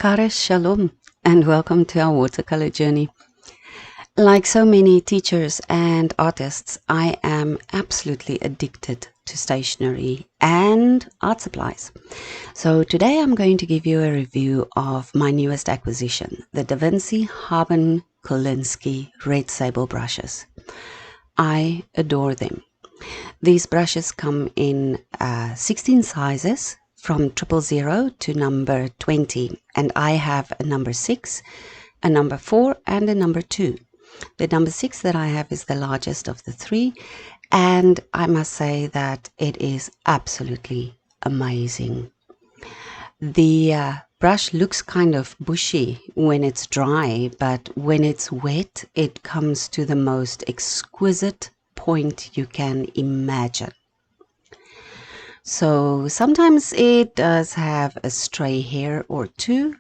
Kare Shalom and welcome to our watercolor journey. Like so many teachers and artists, I am absolutely addicted to stationery and art supplies. So today I'm going to give you a review of my newest acquisition, the Vinci Harbin Kolinsky Sable brushes. I adore them. These brushes come in 16 sizes, from 000 to number 20, and I have a number 6, a number 4, and a number 2. The number 6 that I have is the largest of the three, and I must say that it is absolutely amazing. The brush looks kind of bushy when it's dry, but when it's wet, it comes to the most exquisite point you can imagine. So sometimes it does have a stray hair or two,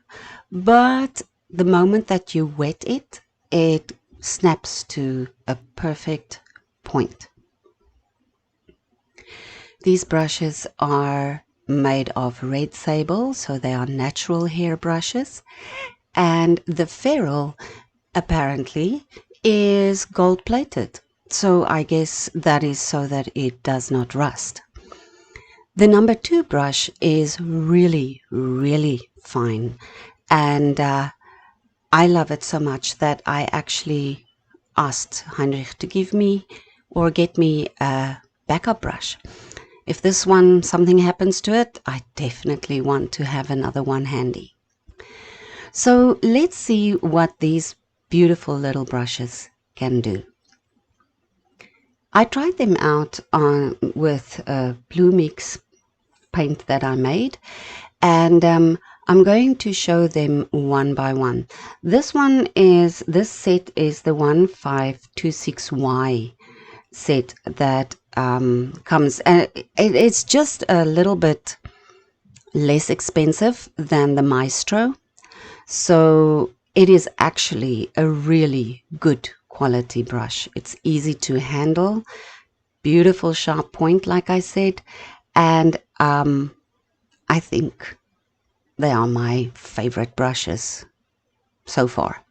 but the moment that you wet it, it snaps to a perfect point. These brushes are made of red sable, so they are natural hair brushes, and the ferrule apparently is gold plated. So I guess that is so that it does not rust. The number 2 brush is really, really fine, and I love it so much that I actually asked Heinrich to give me or get me a backup brush. If this one, something happens to it, I definitely want to have another one handy. So let's see what these beautiful little brushes can do. I tried them out with a blue mix paint that I made, and I'm going to show them one by one. This set is the 1526Y set that comes, and it's just a little bit less expensive than the Maestro, so it is actually a really good quality brush. It's easy to handle, beautiful sharp point like I said, and I think they are my favorite brushes so far.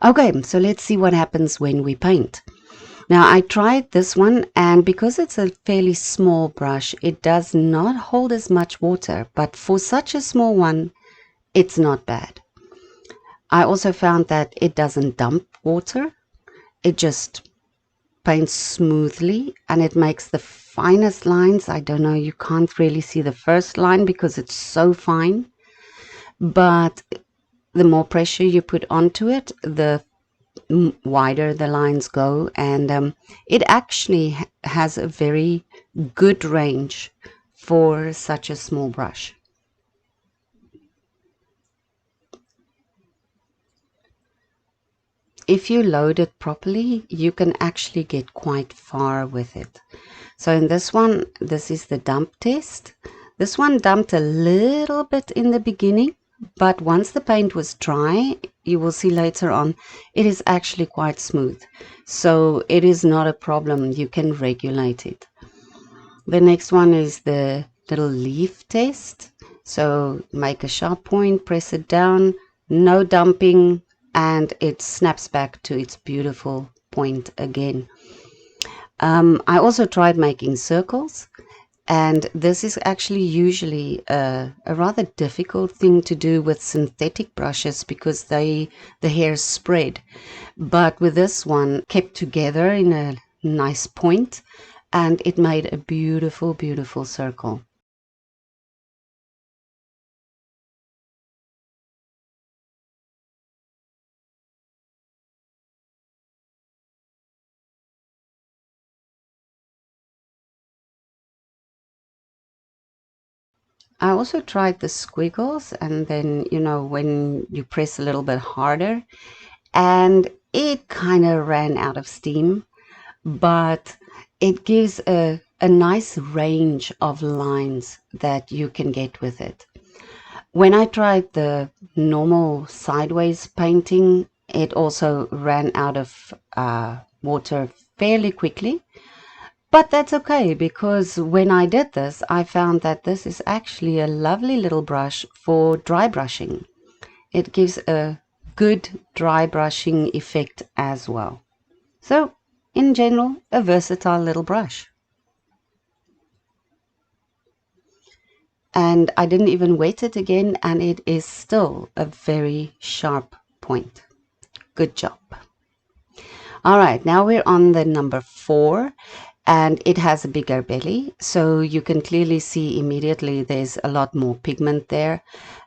Okay, so let's see what happens when we paint. Now I tried this one, and because it's a fairly small brush, it does not hold as much water, but for such a small one, it's not bad. I also found that it doesn't dump water. It just paints smoothly, and it makes the finest lines. I don't know, you can't really see the first line because it's so fine, but the more pressure you put onto it, the wider the lines go, and it actually has a very good range for such a small brush. If you load it properly, you can actually get quite far with it. So in this one, this is the dump test. This one dumped a little bit in the beginning, but once the paint was dry, you will see later on, it is actually quite smooth. So it is not a problem. You can regulate it. The next one is the little leaf test. So make a sharp point, press it down, no dumping, and it snaps back to its beautiful point again. I also tried making circles, and this is actually usually a rather difficult thing to do with synthetic brushes because the hairs spread. But with this one, kept together in a nice point, and it made a beautiful, beautiful circle. I also tried the squiggles, and then, you know, when you press a little bit harder, and it kind of ran out of steam, but it gives a nice range of lines that you can get with it. When I tried the normal sideways painting, it also ran out of water fairly quickly. But that's okay, because when I did this, I found that this is actually a lovely little brush for dry brushing. it gives a good dry brushing effect as well. So in general, a versatile little brush. And I didn't even wet it again, and it is still a very sharp point. Good job. All right, now we're on the number 4, and it has a bigger belly, so you can clearly see immediately there's a lot more pigment there.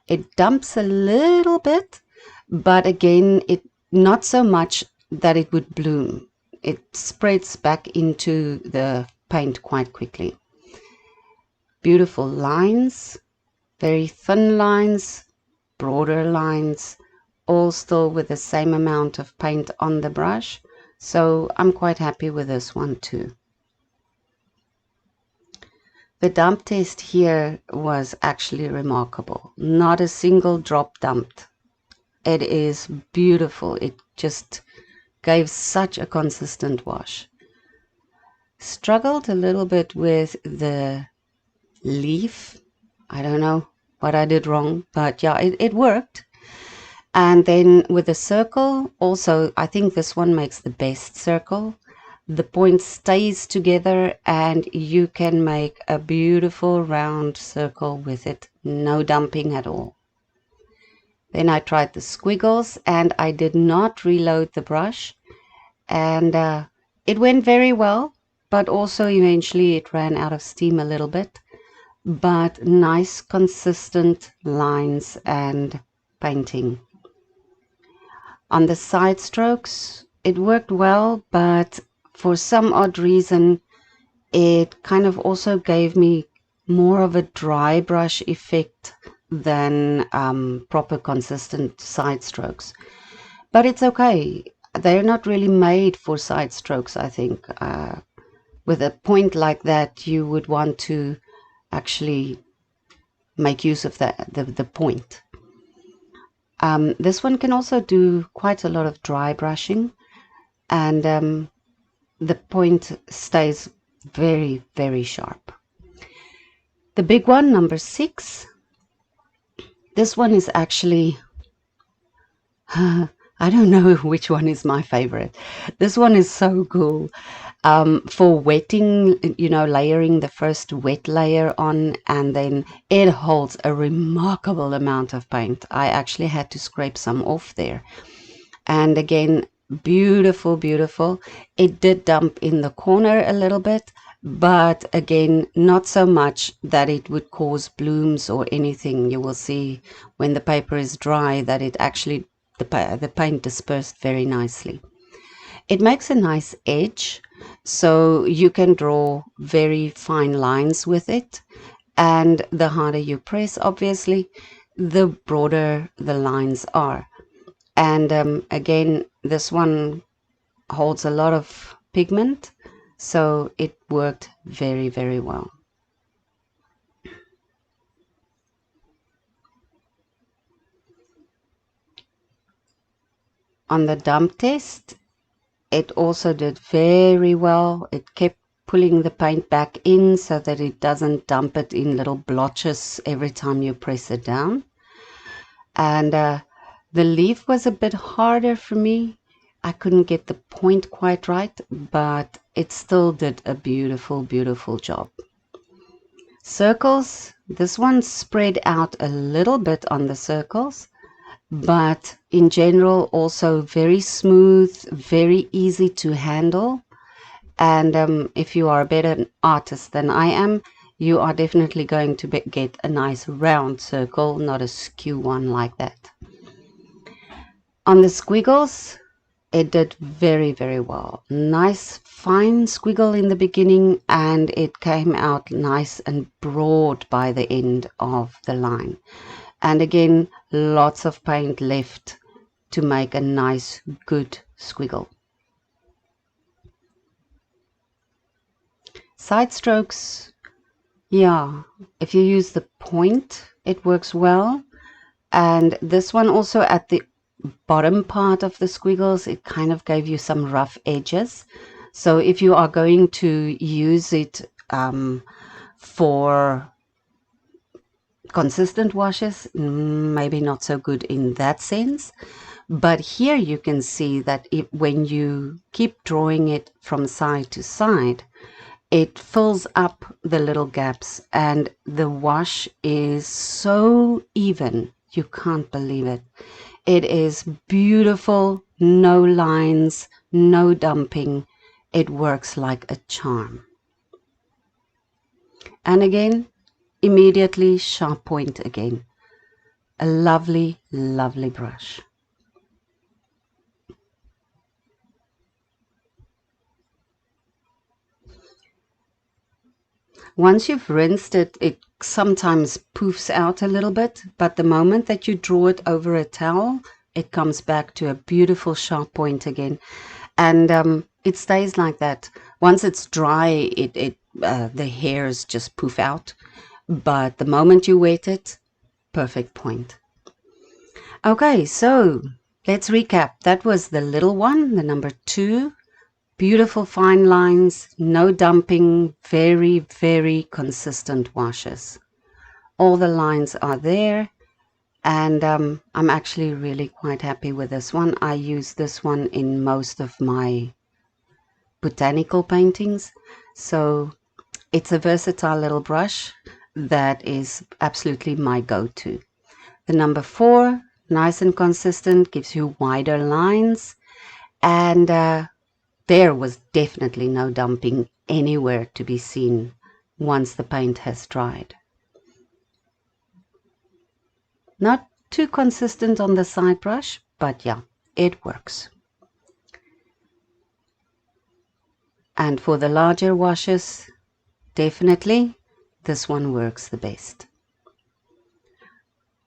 It dumps a little bit, but again, it not so much that it would bloom. It spreads back into the paint quite quickly. Beautiful lines, very thin lines, broader lines, all still with the same amount of paint on the brush. So I'm quite happy with this one too. The dump test here was actually remarkable. Not a single drop dumped. It is beautiful. It just gave such a consistent wash. Struggled a little bit with the leaf. I don't know what I did wrong, but yeah, it worked. And then with the circle, also, I think this one makes the best circle. The point stays together and you can make a beautiful round circle with it. No dumping at all. Then I tried the squiggles and I did not reload the brush. And it went very well, but also eventually it ran out of steam a little bit. But nice, consistent lines and painting. On the side strokes, it worked well, but for some odd reason, it kind of also gave me more of a dry brush effect than proper consistent side strokes. But it's okay. They're not really made for side strokes, I think. With a point like that, you would want to actually make use of the point. This one can also do quite a lot of dry brushing, and the point stays very, very sharp. The big one, number 6, this one is actually, I don't know which one is my favorite. This one is so cool. For wetting, layering the first wet layer on, and then it holds a remarkable amount of paint. I actually had to scrape some off there. And again, beautiful, beautiful. It did dump in the corner a little bit, but again, not so much that it would cause blooms or anything. You will see when the paper is dry that it actually, the paint dispersed very nicely. It makes a nice edge, so you can draw very fine lines with it. And the harder you press, obviously, the broader the lines are. And again, this one holds a lot of pigment, so it worked very, very well. On the dump test, it also did very well. It kept pulling the paint back in so that it doesn't dump it in little blotches every time you press it down. And the leaf was a bit harder for me. I couldn't get the point quite right, but it still did a beautiful, beautiful job. Circles, this one spread out a little bit on the circles, but in general also very smooth, very easy to handle. And if you are a better artist than I am, you are definitely going to get a nice round circle, not a skew one like that. On the squiggles, it did very, very well. Nice fine squiggle in the beginning, and it came out nice and broad by the end of the line. And again, lots of paint left to make a nice, good squiggle. Side strokes, yeah, if you use the point, it works well. And this one also at the bottom part of the squiggles, it kind of gave you some rough edges. So if you are going to use it for Consistent washes, maybe not so good in that sense. But here you can see that when you keep drawing it from side to side, it fills up the little gaps, and the wash is so even. You can't believe it. It is beautiful, no lines, no dumping. It works like a charm. And again, immediately sharp point again. A lovely, lovely brush. Once you've rinsed it, it sometimes poofs out a little bit, but the moment that you draw it over a towel, it comes back to a beautiful sharp point again. And it stays like that. Once it's dry, the hairs just poof out, but the moment you wet it, perfect point. Okay, so let's recap. That was the little one, the number 2. Beautiful fine lines, no dumping, very, very consistent washes. All the lines are there, and I'm actually really quite happy with this one. I use this one in most of my botanical paintings, so it's a versatile little brush that is absolutely my go-to. The number 4, nice and consistent, gives you wider lines, and there was definitely no dumping anywhere to be seen once the paint has dried. Not too consistent on the side brush, but yeah, it works. And for the larger washes, definitely this one works the best.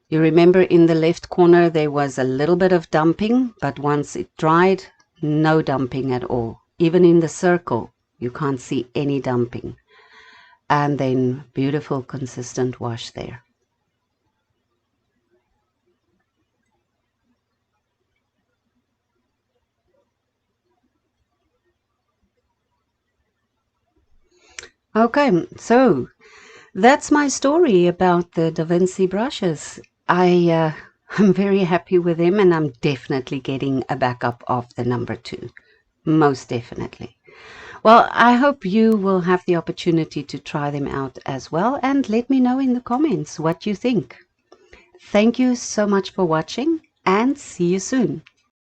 You remember in the left corner there was a little bit of dumping, but once it dried, no dumping at all. Even in the circle, you can't see any dumping. And then beautiful consistent wash there. Okay, so that's my story about the Da Vinci brushes. I'm very happy with them, and I'm definitely getting a backup of the number 2. Most definitely. Well, I hope you will have the opportunity to try them out as well, and let me know in the comments what you think. Thank you so much for watching, and see you soon.